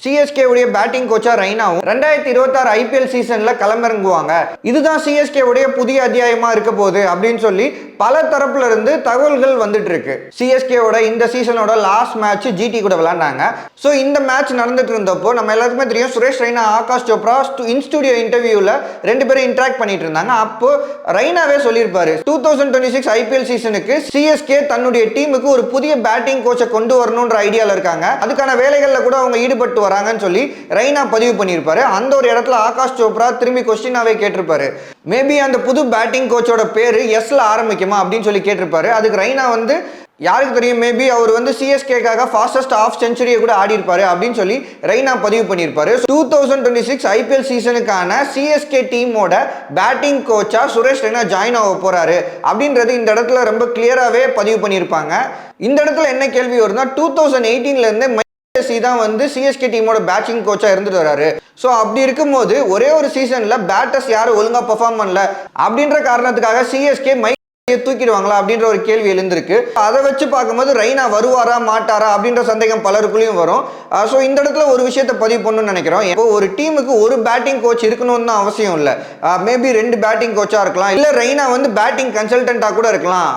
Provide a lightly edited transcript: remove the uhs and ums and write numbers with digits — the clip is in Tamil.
சிஎஸ்கே உடைய பேட்டிங் கோச்சா ரெய்னாவும் 2026 ஐபிஎல் சீசன்ல களமிறங்குவாங்க. இதுதான் சிஎஸ்கே உடைய புதிய அத்தியாயமா இருக்க போகுது அப்படின்னு சொல்லி பல தரப்புல இருந்து தகவல்கள் வந்துட்டு இருக்கு. சிஎஸ்கேவோட இந்த சீசனோட லாஸ்ட் மேட்ச் ஜிடி கூட விளையாண்டாங்க. ஸோ இந்த மேட்ச் நடந்துட்டு இருந்தப்போ நம்ம எல்லாருக்குமே தெரியும் சுரேஷ் ரெய்னா ஆகாஷ் சோப்ரா இன் ஸ்டுடியோ இன்டர்வியூல ரெண்டு பேரும் இன்டராக்ட் பண்ணிட்டு இருந்தாங்க. அப்போ ரெய்னாவே சொல்லியிருப்பாரு 2026 ஐபிஎல் சீசனுக்கு சிஎஸ்கே தன்னுடைய டீமுக்கு ஒரு புதிய பேட்டிங் கோச்சை கொண்டு வரணும்ன்ற ஐடியால இருக்காங்க. அதுக்கான வேலைகள்ல கூட அவங்க ஈடுபட்டு வராங்கன்னு சொல்லி ரெய்னா பதிவு பண்ணியிருப்பாரு. அந்த ஒரு இடத்துல ஆகாஷ் சோப்ரா திரும்பி கொஸ்டினாவே கேட்டிருப்பாரு, மேபி அந்த புது பேட்டிங் கோச்சோட பேரு எஸ்ல ஆரம்பிக்குமா அப்படின்னு சொல்லி கேட்டிருப்பாரு. அதுக்கு ரெய்னா வந்து யாருக்கு தெரியும், மேபி அவர் வந்து சிஎஸ்கேக்காக ஃபாஸ்டஸ்ட் ஆஃப் செஞ்சுரியை கூட ஆடி இருப்பாரு அப்படின்னு சொல்லி ரெய்னா பதிவு பண்ணியிருப்பாரு. 2026 ஐபிஎல் சீசனுக்கான சிஎஸ்கே டீமோட பேட்டிங் கோச்சா சுரேஷ் ரெய்னா ஜாயின் ஆக போறாரு அப்படின்றது இந்த இடத்துல ரொம்ப கிளியராகவே பதிவு பண்ணியிருப்பாங்க. இந்த இடத்துல என்ன கேள்வி வருதுன்னா 2018ல இருந்தே தான் வந்து சிஎஸ்கே டீமோட பேட்டிங் கோச்சா இருந்துட்டு வராரு. சோ அப்படி இருக்கும்போது ஒரே ஒரு சீசன்ல பேட்டர்ஸ் யாரும் ஒழுங்கா பெர்ஃபார்ம் பண்ணல அப்படின்ற காரணத்துக்காக சிஎஸ்கே தூக்கிடுவாங்களா அப்படின்ற ஒரு கேள்வி எழுந்திருக்கு. அதை வச்சு பார்க்கும்போது ரெய்னா வருவாரா மாட்டாரா அப்படின்ற சந்தேகம் பலருக்குள்ளேயும் வரும். ஸோ இந்த இடத்துல ஒரு விஷயத்தை பதிவு பண்ணணும்னு நினைக்கிறோம். இப்போ ஒரு டீமுக்கு ஒரு பேட்டிங் கோச் இருக்கணும்னு அவசியம் இல்லை. மேபி 2 பேட்டிங் கோச்சா இருக்கலாம், இல்ல ரெய்னா வந்து பேட்டிங் கன்சல்டன்டா கூட இருக்கலாம்.